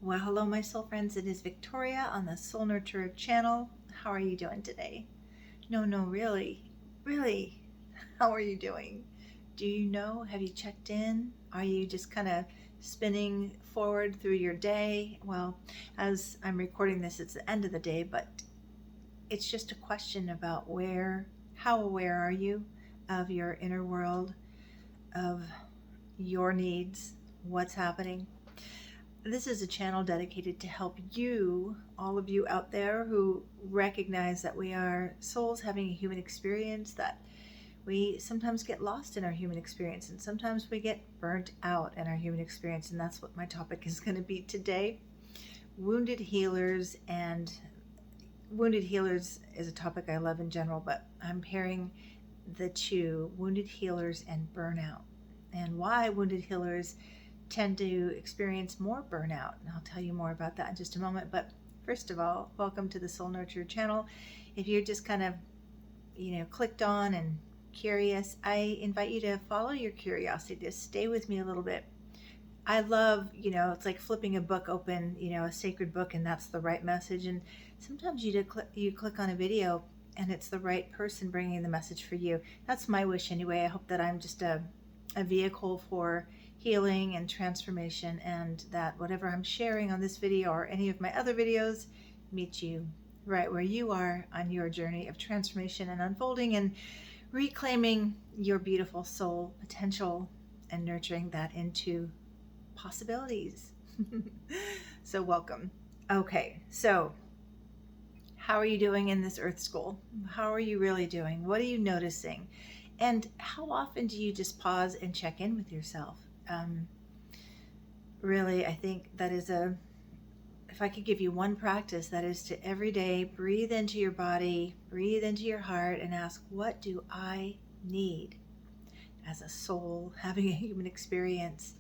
Well, hello, my soul friends. It is Victoria on the Soul Nurturer channel. How are you doing today? No, really. How are you doing? Do you know? Have you checked in? Are you just kind of spinning forward through your day? Well, as I'm recording this, it's the end of the day, but it's just a question about how aware are you of your inner world, of your needs, what's happening? This is a channel dedicated to help you, all of you out there who recognize that we are souls having a human experience, that we sometimes get lost in our human experience, and sometimes we get burnt out in our human experience. And that's what my topic is going to be today. Wounded healers. And wounded healers is a topic I love in general, but I'm pairing the two, wounded healers and burnout, and why wounded healers tend to experience more burnout. And I'll tell you more about that in just a moment. But first of all, welcome to the Soul Nurture channel. If you're just kind of, clicked on and curious, I invite you to follow your curiosity, to stay with me a little bit. I love, it's like flipping a book open, a sacred book, and that's the right message. And sometimes you click on a video and it's the right person bringing the message for you. That's my wish anyway. I hope that I'm just a vehicle for healing and transformation, and that whatever I'm sharing on this video or any of my other videos meets you right where you are on your journey of transformation and unfolding and reclaiming your beautiful soul potential and nurturing that into possibilities. So welcome. Okay, so how are you doing in this earth school? How are you really doing? What are you noticing? And how often do you just pause and check in with yourself? Really, I think that is if I could give you one practice, that is to every day breathe into your body, breathe into your heart, and ask, what do I need as a soul having a human experience?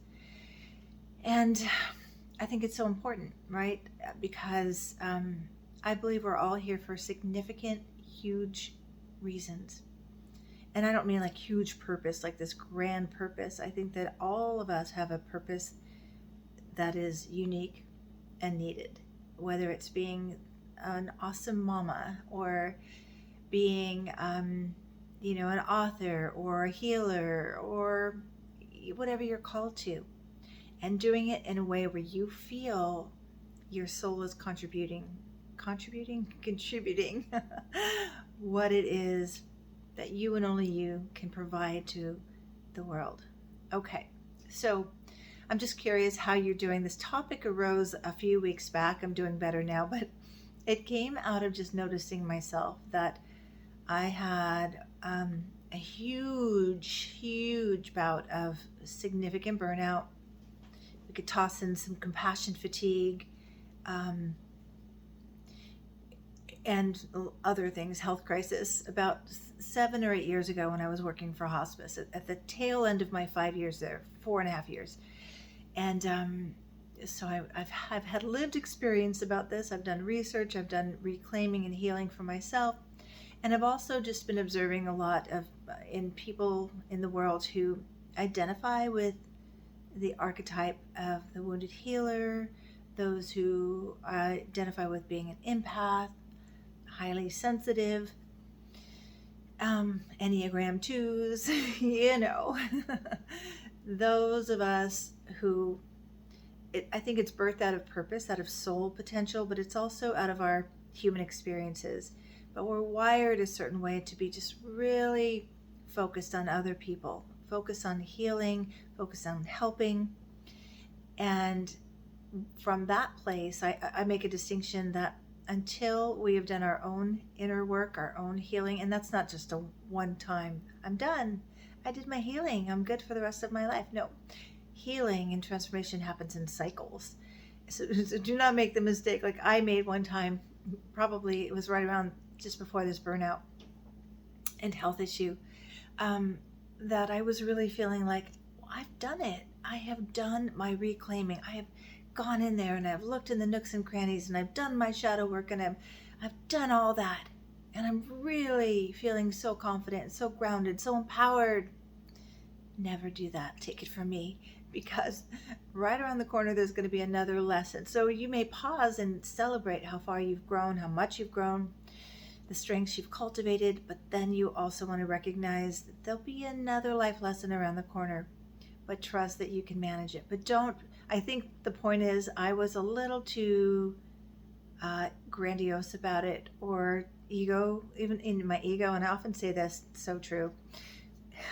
And I think it's so important, right? Because I believe we're all here for significant, huge reasons. And I don't mean like huge purpose, like this grand purpose. I think that all of us have a purpose that is unique and needed, whether it's being an awesome mama or being, an author or a healer or whatever you're called to, and doing it in a way where you feel your soul is contributing what it is that you and only you can provide to the world. Okay, so I'm just curious how you're doing. This topic arose a few weeks back. I'm doing better now, but it came out of just noticing myself that I had a huge bout of significant burnout. We could toss in some compassion fatigue, and other things, health crisis, about 7 or 8 years ago when I was working for hospice at the tail end of my 5 years there, 4.5 years. And so I've had lived experience about this. I've done research, I've done reclaiming and healing for myself. And I've also just been observing a lot of in people in the world who identify with the archetype of the wounded healer, those who identify with being an empath, highly sensitive, Enneagram 2s, those of us who, I think it's birthed out of purpose, out of soul potential, but it's also out of our human experiences. But we're wired a certain way to be just really focused on other people, focused on healing, focused on helping. And from that place, I make a distinction that until we have done our own inner work, our own healing, and that's not just a one time, I'm done, I did my healing, I'm good for the rest of my life. No, healing and transformation happens in cycles. So do not make the mistake like I made one time, probably it was right around just before this burnout and health issue, that I was really feeling like, I've done it. I have done my reclaiming. I have gone in there and I've looked in the nooks and crannies and I've done my shadow work and I've done all that. And I'm really feeling so confident, so grounded, so empowered. Never do that. Take it from me. because right around the corner there's going to be another lesson. So you may pause and celebrate how far you've grown, how much you've grown, the strengths you've cultivated, but then you also want to recognize that there'll be another life lesson around the corner, but trust that you can manage it. But don't, I think the point is, I was a little too grandiose about it, or ego, even in my ego, and I often say this, so true.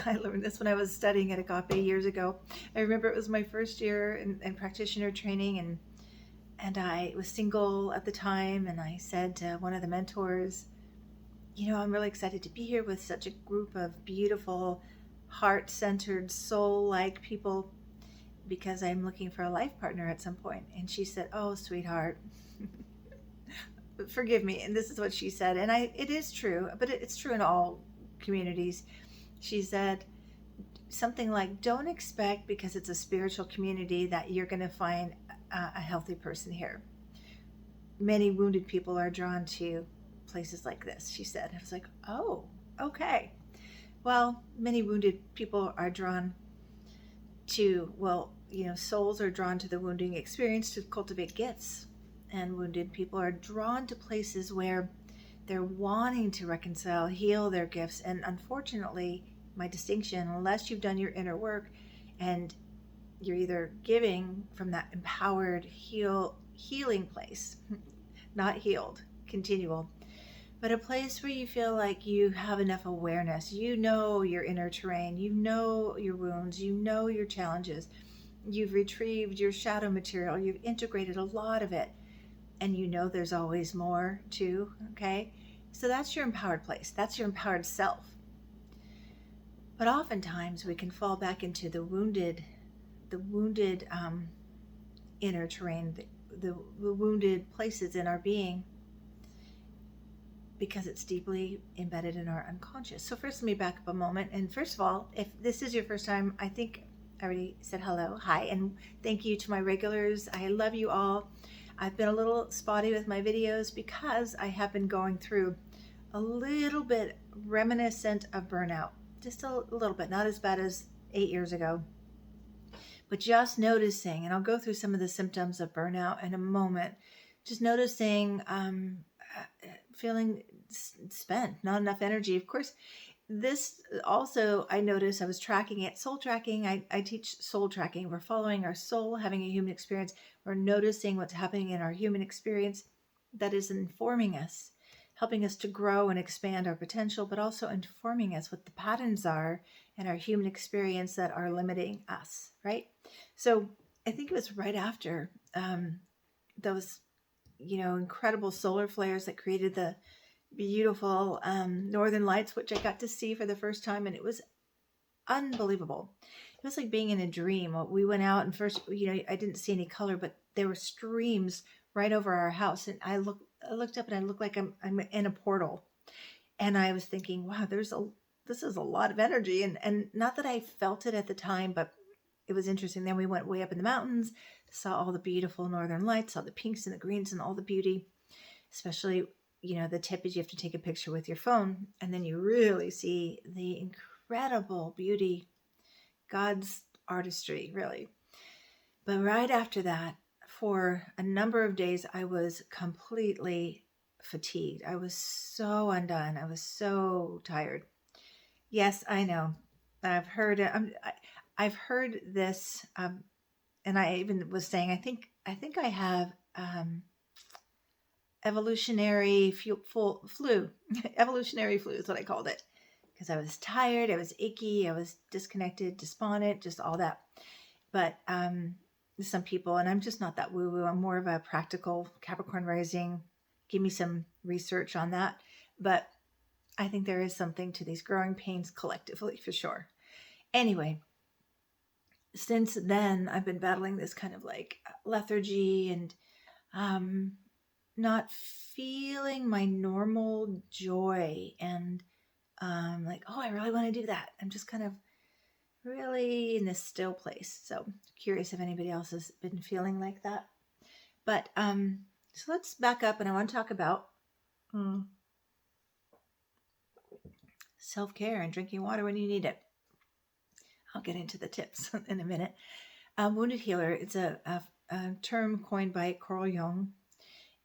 I learned this when I was studying at Agape years ago. I remember it was my first year in practitioner training, and I was single at the time, and I said to one of the mentors, I'm really excited to be here with such a group of beautiful, heart-centered, soul-like people, because I'm looking for a life partner at some point. And she said, "Oh, sweetheart, forgive me." And this is what she said, and it is true, but it's true in all communities. She said something like, "Don't expect, because it's a spiritual community, that you're going to find a healthy person here. Many wounded people are drawn to places like this," she said. I was like, "Oh, okay. Well, many wounded people are drawn to, souls are drawn to the wounding experience to cultivate gifts. And wounded people are drawn to places where they're wanting to reconcile, heal their gifts. And unfortunately, my distinction, unless you've done your inner work and you're either giving from that empowered, healing place, not healed, continual, but a place where you feel like you have enough awareness, you know your inner terrain, you know your wounds, you know your challenges, you've retrieved your shadow material, you've integrated a lot of it, and you know there's always more too, okay? So that's your empowered place, that's your empowered self. But oftentimes we can fall back into the wounded inner terrain, the wounded places in our being, because it's deeply embedded in our unconscious. So first, let me back up a moment. And first of all, if this is your first time, I think I already said hello, hi, and thank you to my regulars. I love you all. I've been a little spotty with my videos because I have been going through a little bit reminiscent of burnout, just a little bit, not as bad as 8 years ago, but just noticing, and I'll go through some of the symptoms of burnout in a moment, just noticing feeling spent, not enough energy. Of course, this also, I noticed, I was tracking it, soul tracking. I teach soul tracking. We're following our soul, having a human experience. We're noticing what's happening in our human experience that is informing us, helping us to grow and expand our potential, but also informing us what the patterns are in our human experience that are limiting us, right? So I think it was right after those incredible solar flares that created the beautiful northern lights, which I got to see for the first time, and it was unbelievable. It was like being in a dream. We went out, and first, I didn't see any color, but there were streams right over our house, and I looked up, and I looked like I'm in a portal, and I was thinking, wow, this is a lot of energy, and not that I felt it at the time, but it was interesting. Then we went way up in the mountains, saw all the beautiful northern lights, saw the pinks and the greens and all the beauty, especially, the tip is you have to take a picture with your phone, and then you really see the incredible beauty, God's artistry, really. But right after that, for a number of days, I was completely fatigued. I was so undone. I was so tired. Yes, I know. I've heard it. I've heard this, and I even was saying, I think I have evolutionary flu. Evolutionary flu is what I called it, because I was tired, I was achy, I was disconnected, despondent, just all that. But some people, and I'm just not that woo-woo, I'm more of a practical Capricorn rising. Give me some research on that. But I think there is something to these growing pains collectively, for sure. Anyway, since then, I've been battling this kind of like lethargy and not feeling my normal joy, and like, oh, I really want to do that. I'm just kind of really in this still place. So curious if anybody else has been feeling like that. But so let's back up, and I want to talk about self-care and drinking water when you need it. I'll get into the tips in a minute. Wounded healer, it's a term coined by Carl Jung.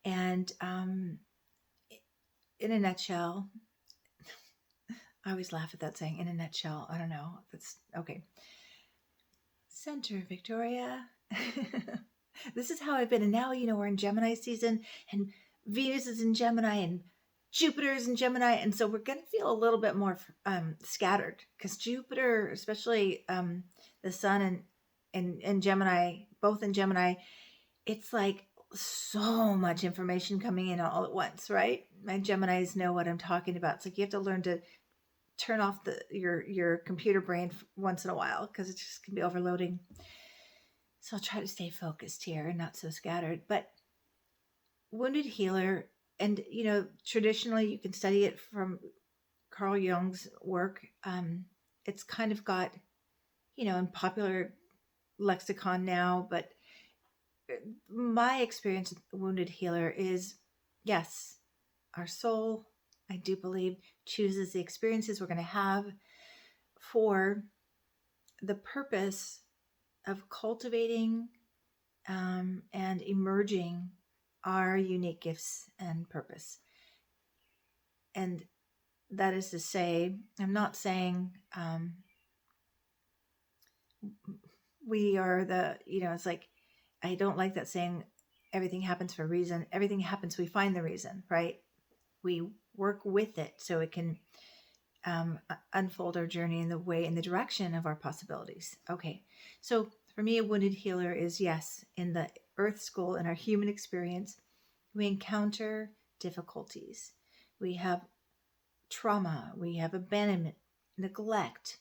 And in a nutshell, I always laugh at that saying, in a nutshell. I don't know if it's okay. Center, Victoria. This is how I've been. And now, we're in Gemini season, and Venus is in Gemini, and Jupiter is in Gemini. And so we're going to feel a little bit more scattered, because Jupiter, especially the sun and Gemini, both in Gemini, it's like so much information coming in all at once, right? My Geminis know what I'm talking about. It's like you have to learn to turn off your computer brain once in a while, because it just can be overloading. So I'll try to stay focused here and not so scattered. But wounded healer, and traditionally you can study it from Carl Jung's work. It's kind of got in popular lexicon now, but my experience with wounded healer is, yes, our soul, I do believe, chooses the experiences we're going to have for the purpose of cultivating and emerging our unique gifts and purpose. And that is to say, I'm not saying we are it's like, I don't like that saying, everything happens for a reason. Everything happens, we find the reason, right? We work with it so it can unfold our journey in the direction of our possibilities. Okay, so for me, a wounded healer is, yes, in the earth school, in our human experience, we encounter difficulties. We have trauma, we have abandonment, neglect.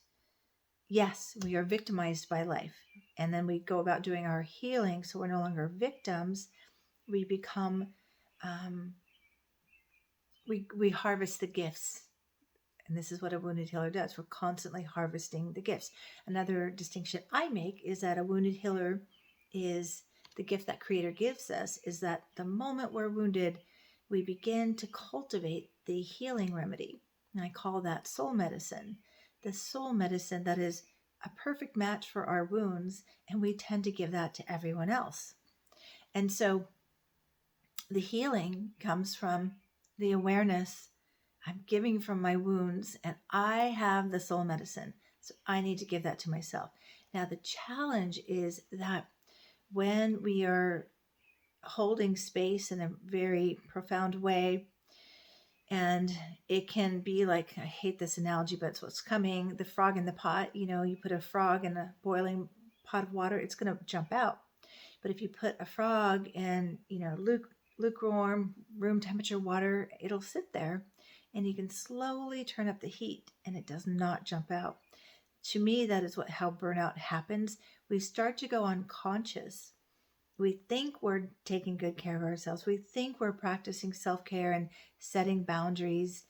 Yes, we are victimized by life. And then we go about doing our healing, so we're no longer victims. We become, we harvest the gifts. And this is what a wounded healer does. We're constantly harvesting the gifts. Another distinction I make is that a wounded healer is the gift that Creator gives us, is that the moment we're wounded, we begin to cultivate the healing remedy. And I call that soul medicine. The soul medicine that is a perfect match for our wounds, and we tend to give that to everyone else. And so the healing comes from the awareness, I'm giving from my wounds, and I have the soul medicine. So I need to give that to myself. Now, the challenge is that when we are holding space in a very profound way, and it can be like, I hate this analogy, but it's what's coming, the frog in the pot. You put a frog in a boiling pot of water, it's going to jump out. But if you put a frog in, lukewarm room temperature water, it'll sit there, and you can slowly turn up the heat, and it does not jump out. To me, that is how burnout happens. We start to go unconscious. We think we're taking good care of ourselves. We think we're practicing self-care and setting boundaries,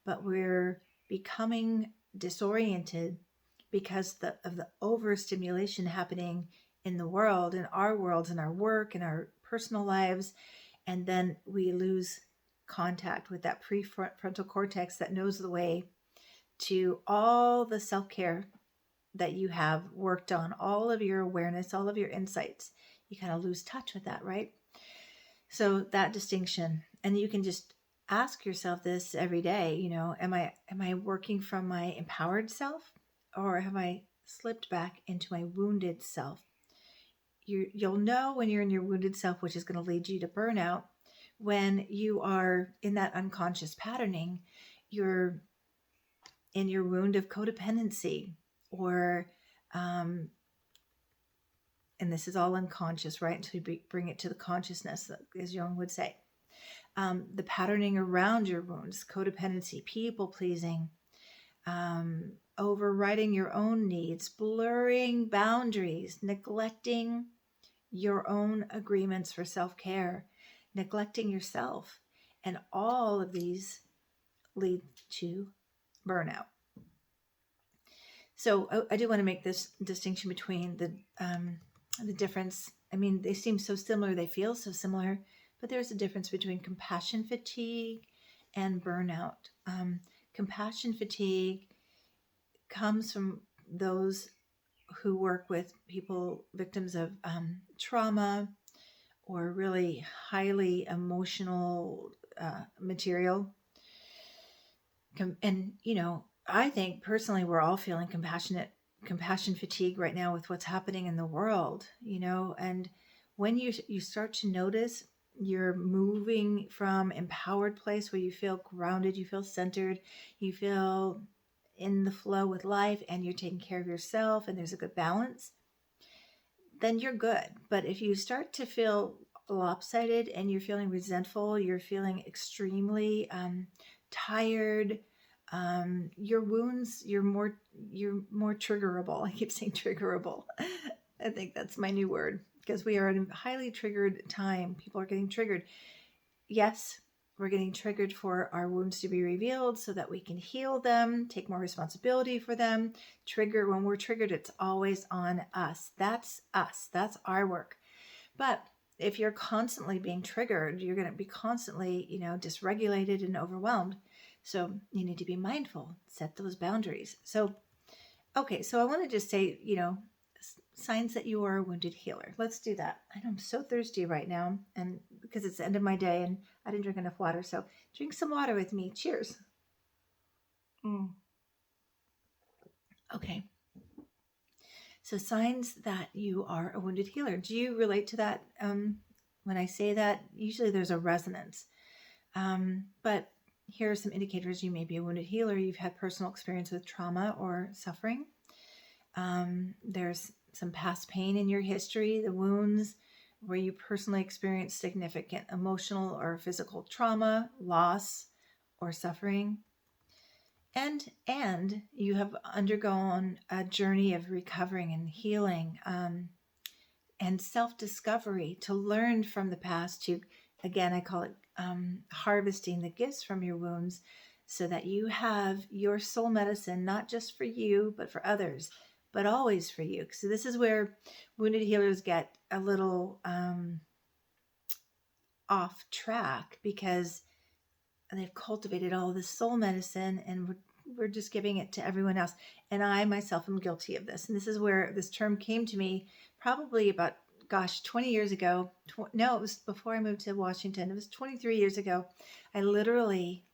but we're becoming disoriented because of the overstimulation happening in the world, in our worlds, in our work, in our personal lives. And then we lose contact with that prefrontal cortex that knows the way to all the self-care that you have worked on, all of your awareness, all of your insights. You kind of lose touch with that, right? So that distinction, and you can just ask yourself this every day, am I working from my empowered self, or have I slipped back into my wounded self? You'll know when you're in your wounded self, which is going to lead you to burnout. When you are in that unconscious patterning, you're in your wound of codependency, or and this is all unconscious, right? Until you bring it to the consciousness, as Jung would say. The patterning around your wounds, codependency, people pleasing, overriding your own needs, blurring boundaries, neglecting your own agreements for self-care, neglecting yourself. And all of these lead to burnout. So I do want to make this distinction between the difference. I mean, they seem so similar, they feel so similar, but there's a difference between compassion fatigue and burnout. Compassion fatigue comes from those who work with people, victims of trauma or really highly emotional material. And, I think personally we're all feeling compassion fatigue right now with what's happening in the world, and when you start to notice you're moving from empowered place where you feel grounded, you feel centered, you feel in the flow with life, and you're taking care of yourself and there's a good balance, then you're good. But if you start to feel lopsided and you're feeling resentful, you're feeling extremely tired, your wounds, you're more triggerable. I keep saying triggerable. I think that's my new word, because we are in a highly triggered time. People are getting triggered. Yes, we're getting triggered for our wounds to be revealed so that we can heal them, take more responsibility for them. When we're triggered, it's always on us. That's us. That's our work. But if you're constantly being triggered, you're going to be constantly, dysregulated and overwhelmed. So you need to be mindful, set those boundaries. So, okay, so I want to just say, signs that you are a wounded healer. Let's do that. I know I'm so thirsty right now, and because it's the end of my day and I didn't drink enough water. So drink some water with me. Cheers. Okay. So signs that you are a wounded healer. Do you relate to that? When I say that, usually there's a resonance. But here are some indicators you may be a wounded healer. You've had personal experience with trauma or suffering. There's some past pain in your history, the wounds where you personally experienced significant emotional or physical trauma, loss, or suffering. And you have undergone a journey of recovering and healing, and self-discovery to learn from the past, to, again, I call it harvesting the gifts from your wounds so that you have your soul medicine, not just for you, but for others, but always for you. So this is where wounded healers get a little off track, because they've cultivated all this soul medicine and we're just giving it to everyone else. And I myself am guilty of this. And this is where this term came to me probably about, 20 year ago. No, it was before I moved to Washington. It was 23 years ago. I literally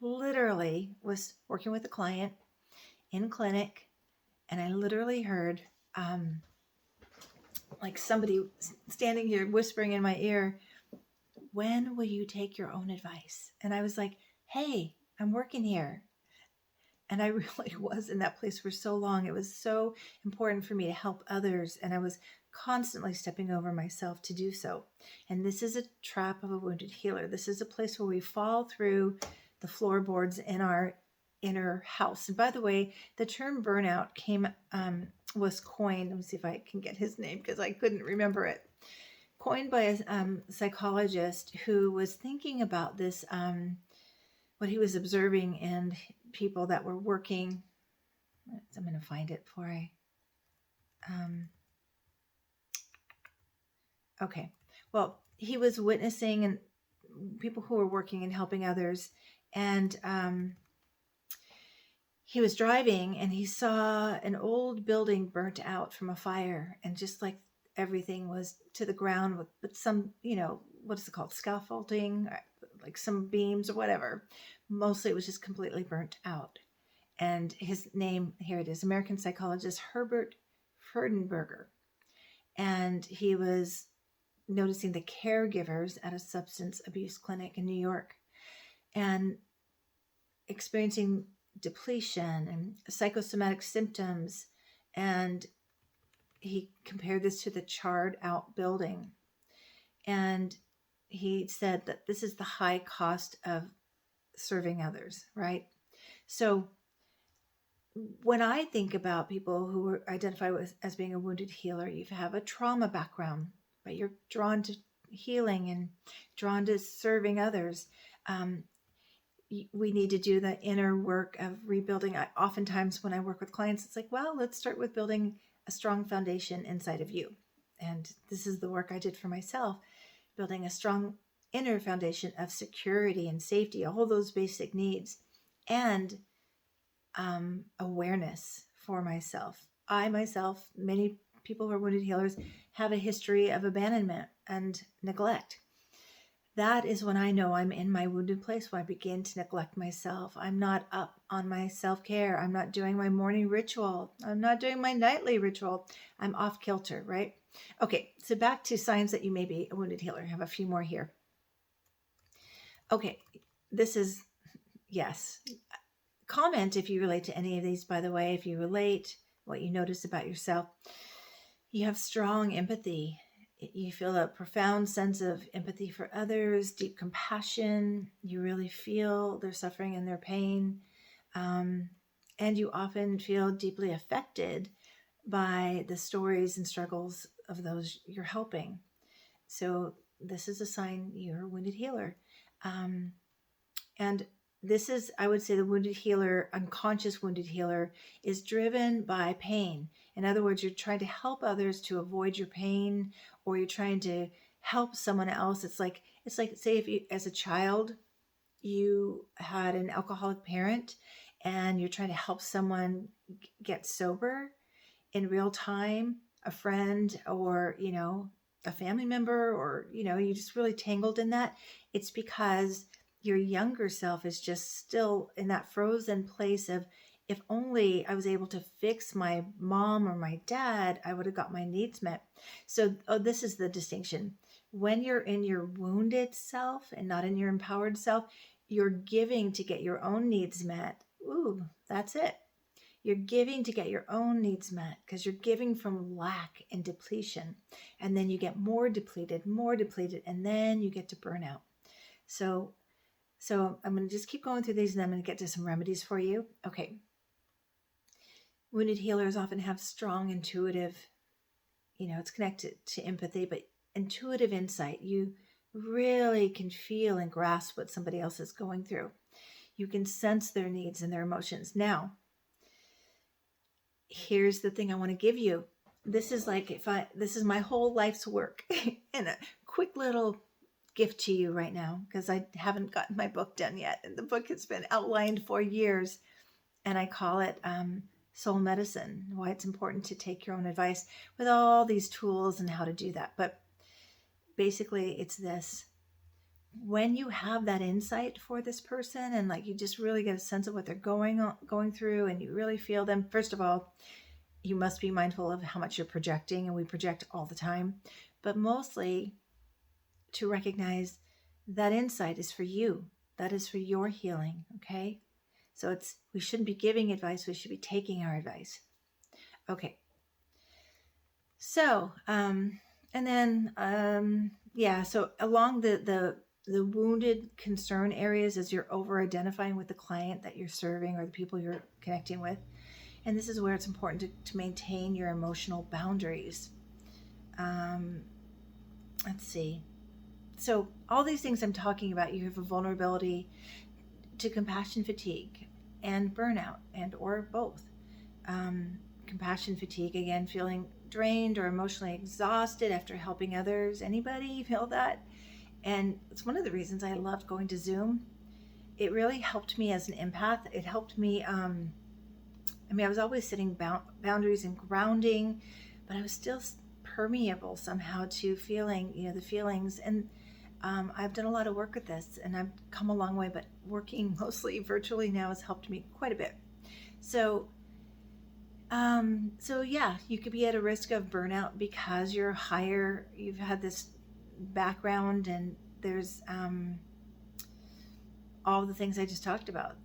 was working with a client in clinic, and I literally heard like somebody standing here whispering in my ear, "When will you take your own advice?" And I was like, "Hey, I'm working here." And I really was in that place for so long. It was so important for me to help others, and I was constantly stepping over myself to do so. And this is a trap of a wounded healer. This is a place where we fall through the floorboards in our inner house. And by the way, the term burnout was coined. Let me see if I can get his name, because I couldn't remember it. Coined by a psychologist who was thinking about this, what he was observing in people that were working. I'm going to find it before I. Okay. Well, he was witnessing and people who were working and helping others, and he was driving and he saw an old building burnt out from a fire, and just like everything was to the ground with some, what is it called? Scaffolding, like some beams or whatever. Mostly it was just completely burnt out. And his name, here it is, American psychologist Herbert Freudenberger. And he was noticing the caregivers at a substance abuse clinic in New York and experiencing depletion and psychosomatic symptoms. And he compared this to the charred out building. And he said that this is the high cost of serving others, right? So when I think about people who identify as being a wounded healer, you have a trauma background, but you're drawn to healing and drawn to serving others. We need to do the inner work of rebuilding. Oftentimes when I work with clients, it's like, well, let's start with building a strong foundation inside of you. And this is the work I did for myself, building a strong inner foundation of security and safety, all those basic needs, and awareness for myself. I myself, many people who are wounded healers have a history of abandonment and neglect. That is when I know I'm in my wounded place, when I begin to neglect myself. I'm not up on my self-care. I'm not doing my morning ritual. I'm not doing my nightly ritual. I'm off kilter, right? Okay, so back to signs that you may be a wounded healer. I have a few more here. Okay, this is, yes. Comment if you relate to any of these, by the way, if you relate, what you notice about yourself. You have strong empathy. You feel a profound sense of empathy for others, deep compassion. You really feel their suffering and their pain. And you often feel deeply affected by the stories and struggles of those you're helping. So this is a sign you're a wounded healer. And this is, I would say, the wounded healer, unconscious wounded healer, is driven by pain. In other words, you're trying to help others to avoid your pain, or you're trying to help someone else. It's like say if you, as a child, you had an alcoholic parent and you're trying to help someone get sober in real time, a friend or, a family member, or, you just really tangled in that. It's because your younger self is just still in that frozen place of, if only I was able to fix my mom or my dad, I would have got my needs met. So this is the distinction. When you're in your wounded self and not in your empowered self, you're giving to get your own needs met. Ooh, that's it. You're giving to get your own needs met because you're giving from lack and depletion. And then you get more depleted, and then you get to burnout. So I'm going to just keep going through these, and then I'm going to get to some remedies for you. Okay. Wounded healers often have strong intuitive, it's connected to empathy, but intuitive insight. You really can feel and grasp what somebody else is going through. You can sense their needs and their emotions. Now, here's the thing I want to give you. This is this is my whole life's work and a quick little gift to you right now, because I haven't gotten my book done yet. And the book has been outlined for years, and I call it Soul Medicine, why it's important to take your own advice, with all these tools and how to do that. But basically it's this: when you have that insight for this person, and you just really get a sense of what they're going through, and you really feel them, first of all, you must be mindful of how much you're projecting, and we project all the time, but mostly to recognize that insight is for you. That is for your healing, okay? So we shouldn't be giving advice, we should be taking our advice. Okay. So, so along the wounded concern areas, as you're over-identifying with the client that you're serving or the people you're connecting with, and this is where it's important to maintain your emotional boundaries. Let's see. So all these things I'm talking about, you have a vulnerability to compassion fatigue and burnout, and or both. Compassion fatigue, again, feeling drained or emotionally exhausted after helping others. Anybody feel that? And it's one of the reasons I loved going to Zoom. It really helped me as an empath. It helped me, I was always setting boundaries and grounding, but I was still permeable somehow to feeling, the feelings. And I've done a lot of work with this, and I've come a long way, but working mostly virtually now has helped me quite a bit. So yeah, you could be at a risk of burnout because you've had this background, and there's all the things I just talked about,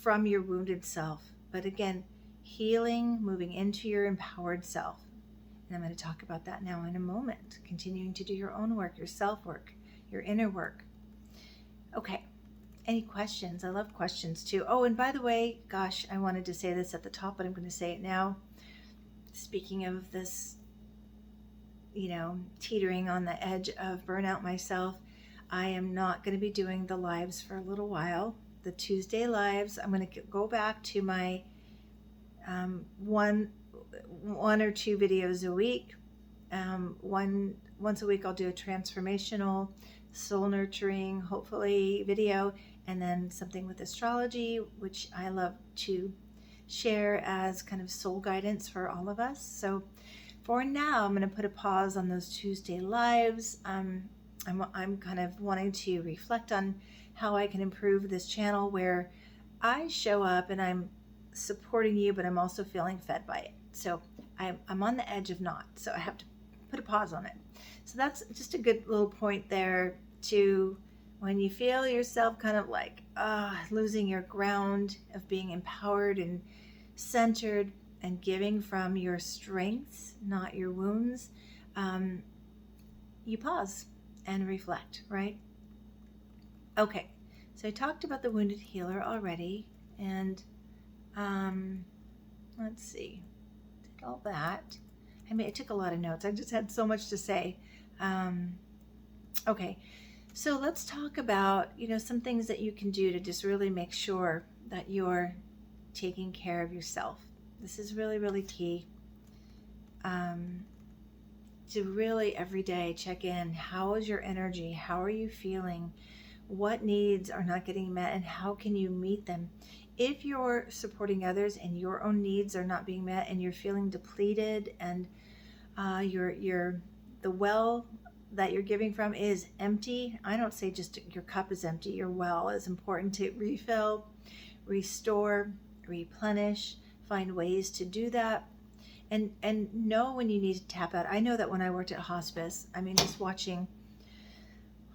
from your wounded self. But again, healing, moving into your empowered self. And I'm going to talk about that now in a moment, continuing to do your own work, your self-work, your inner work. Okay. Any questions? I love questions too. Oh, and by the way, gosh, I wanted to say this at the top, but I'm going to say it now. Speaking of this, teetering on the edge of burnout myself, I am not going to be doing the lives for a little while. The Tuesday lives, I'm going to go back to my one or two videos a week. Once a week I'll do a transformational, soul nurturing, hopefully, video, and then something with astrology, which I love to share as kind of soul guidance for all of us. So For now, I'm going to put a pause on those Tuesday lives. I'm kind of wanting to reflect on how I can improve this channel where I show up and I'm supporting you, but I'm also feeling fed by it. So I'm on the edge of not, so I have to put a pause on it. So that's just a good little point there to when you feel yourself kind of like losing your ground of being empowered and centered and giving from your strengths, not your wounds, you pause and reflect, right? Okay, so I talked about the wounded healer already, and let's see, did all that. I took a lot of notes. I just had so much to say. Okay, so let's talk about, some things that you can do to just really make sure that you're taking care of yourself. This is really, really key. To really every day check in. How is your energy? How are you feeling? What needs are not getting met, and how can you meet them? If you're supporting others and your own needs are not being met and you're feeling depleted and the well that you're giving from is empty, I don't say just your cup is empty. Your well is important to refill, restore, replenish, find ways to do that. And know when you need to tap out. I know that when I worked at hospice, just watching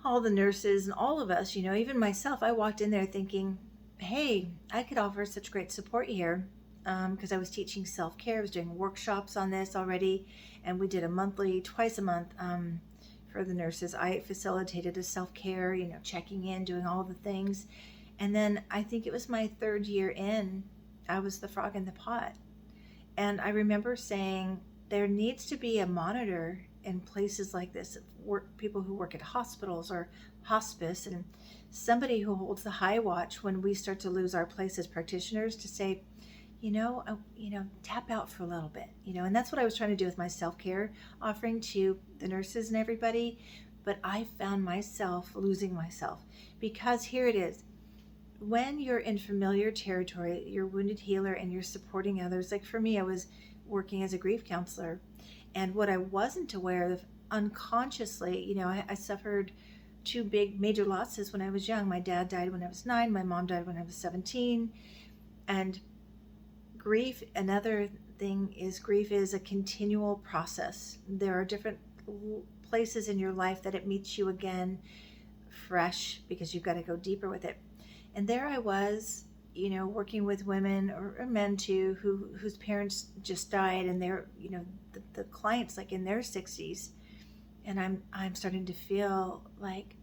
all the nurses and all of us, even myself, I walked in there thinking, hey, I could offer such great support here, because I was teaching self-care. I was doing workshops on this already, and we did twice a month for the nurses. I facilitated a self-care, checking in, doing all the things. And then I think it was my third year in, I was the frog in the pot. And I remember saying there needs to be a monitor in places like this, people who work at hospitals or hospice, and somebody who holds the high watch when we start to lose our place as practitioners to say, tap out for a little bit, and that's what I was trying to do with my self-care offering to the nurses and everybody. But I found myself losing myself, because here it is. When you're in familiar territory, you're wounded healer and you're supporting others. Like for me, I was working as a grief counselor, and what I wasn't aware of unconsciously, I suffered two big major losses when I was young. My dad died when I was 9. My mom died when I was 17. And grief, another thing is grief is a continual process. There are different places in your life that it meets you again fresh, because you've got to go deeper with it. And there I was, working with women or men too, whose parents just died, and they're, the clients like in their 60s. And I'm starting to feel like,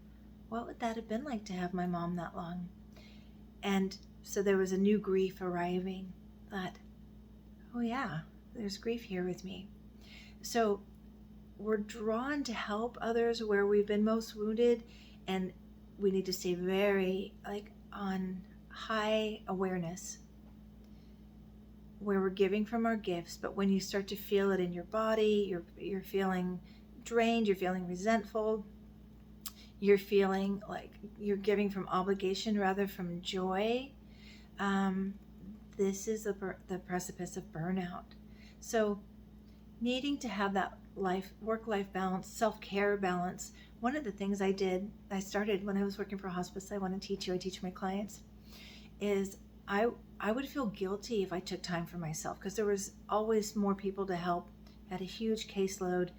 what would that have been like to have my mom that long? And so there was a new grief arriving that, oh yeah, there's grief here with me. So we're drawn to help others where we've been most wounded, and we need to stay very on high awareness where we're giving from our gifts. But when you start to feel it in your body, you're feeling drained, you're feeling resentful, you're feeling like you're giving from obligation rather from joy, this is the precipice of burnout. So needing to have that work-life balance, self-care balance. One of the things I started when I was working for hospice, I want to teach you, I teach my clients, is I would feel guilty if I took time for myself, because there was always more people to help, had a huge caseload.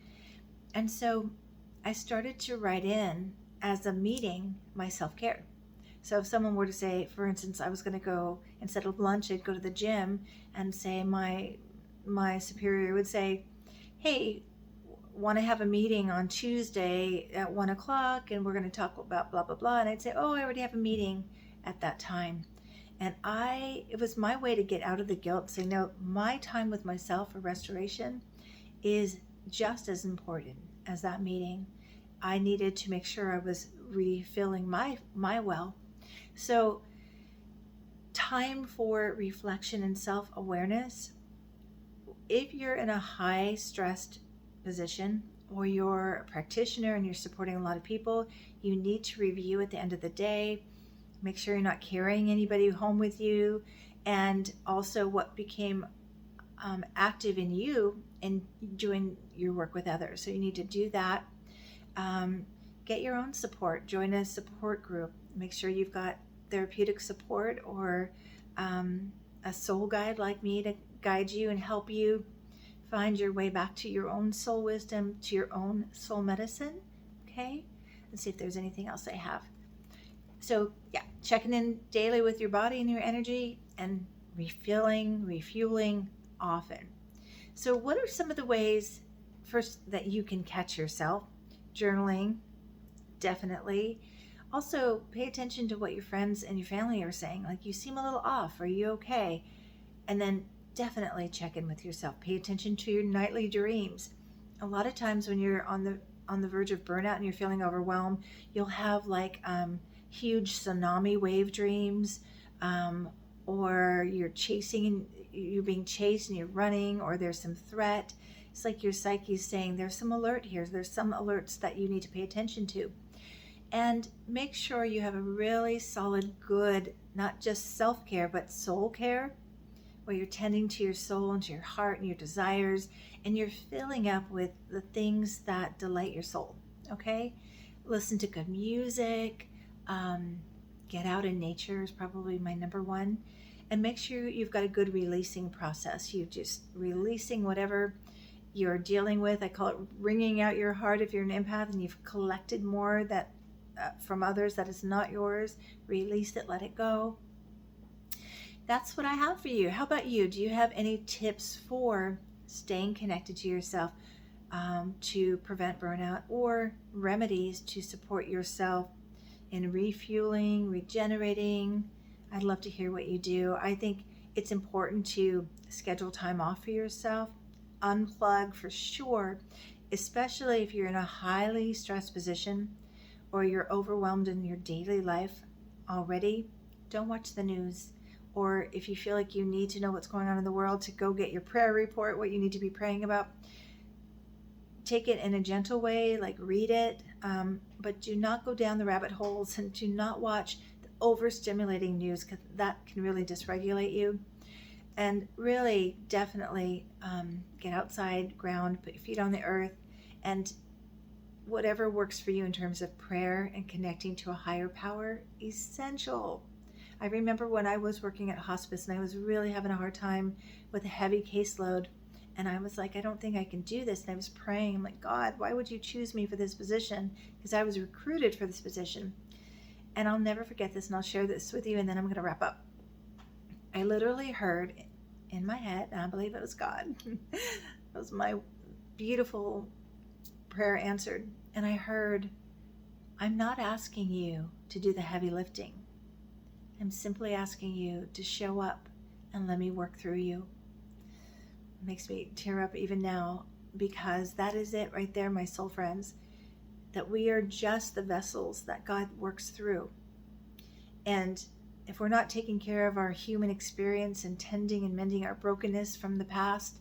And so I started to write in as a meeting my self-care. So if someone were to say, for instance, I was going to go, instead of lunch, I'd go to the gym, and say my superior would say, hey, want to have a meeting on Tuesday at 1 o'clock, and we're going to talk about blah, blah, blah. And I'd say, oh, I already have a meeting at that time. And it was my way to get out of the guilt, say, no, my time with myself for restoration is just as important as that meeting. I needed to make sure I was refilling my well. So time for reflection and self-awareness. If you're in a high stressed position, or you're a practitioner and you're supporting a lot of people, you need to review at the end of the day. Make sure you're not carrying anybody home with you. And also what became active in you and doing your work with others. So you need to do that. Get your own support. Join a support group. Make sure you've got therapeutic support or a soul guide like me to guide you and help you find your way back to your own soul wisdom, to your own soul medicine. Okay? And see if there's anything else I have. So yeah, checking in daily with your body and your energy and refueling often. So what are some of the ways first that you can catch yourself? Journaling, definitely. Also, pay attention to what your friends and your family are saying. Like, you seem a little off. Are you okay? And then definitely check in with yourself. Pay attention to your nightly dreams. A lot of times when you're on the verge of burnout and you're feeling overwhelmed, you'll have like huge tsunami wave dreams, or you're being chased and you're running, or there's some threat. It's like your psyche is saying there's some alert here. There's some alerts that you need to pay attention to. And make sure you have a really solid, good, not just self-care, but soul care, where you're tending to your soul and to your heart and your desires, and you're filling up with the things that delight your soul. Okay? Listen to good music. Get out in nature is probably my number one. And make sure you've got a good releasing process. You're just releasing whatever you're dealing with. I call it wringing out your heart if you're an empath and you've collected more that from others that is not yours. Release it, let it go. That's what I have for you. How about you? Do you have any tips for staying connected to yourself to prevent burnout, or remedies to support yourself in refueling, regenerating? I'd love to hear what you do. I think it's important to schedule time off for yourself, unplug for sure, especially if you're in a highly stressed position or you're overwhelmed in your daily life already. Don't watch the news. Or if you feel like you need to know what's going on in the world, to go get your prayer report, what you need to be praying about. Take it in a gentle way, like read it, but do not go down the rabbit holes, and do not watch the overstimulating news, because that can really dysregulate you. And really, definitely get outside, ground, put your feet on the earth, and whatever works for you in terms of prayer and connecting to a higher power, essential. I remember when I was working at hospice and I was really having a hard time with a heavy caseload, and I was like, I don't think I can do this. And I was praying, I'm like, God, why would you choose me for this position? Because I was recruited for this position. And I'll never forget this, and I'll share this with you, and then I'm going to wrap up. I literally heard in my head, and I believe it was God, it was my beautiful prayer answered. And I heard, I'm not asking you to do the heavy lifting. I'm simply asking you to show up and let me work through you. It makes me tear up even now, because that is it right there, my soul friends, that we are just the vessels that God works through. And if we're not taking care of our human experience and tending and mending our brokenness from the past,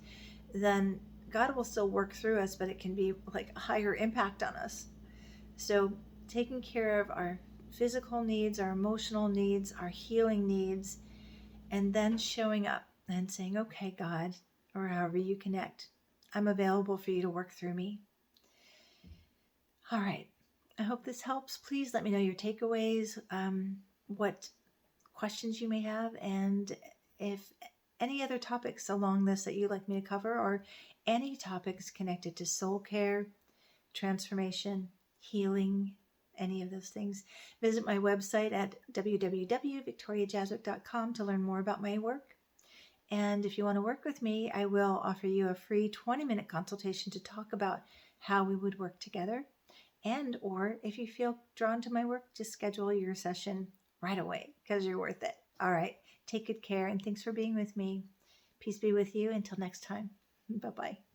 then God will still work through us, but it can be like a higher impact on us. So taking care of our physical needs, our emotional needs, our healing needs, and then showing up and saying, okay, God, or however you connect, I'm available for you to work through me. All right. I hope this helps. Please let me know your takeaways, what questions you may have, and if any other topics along this that you'd like me to cover, or any topics connected to soul care, transformation, healing, any of those things. Visit my website at www.victoriajazwick.com to learn more about my work. And if you want to work with me, I will offer you a free 20-minute consultation to talk about how we would work together. And or if you feel drawn to my work, just schedule your session right away, because you're worth it. All right. Take good care, and thanks for being with me. Peace be with you. Until next time. Bye-bye.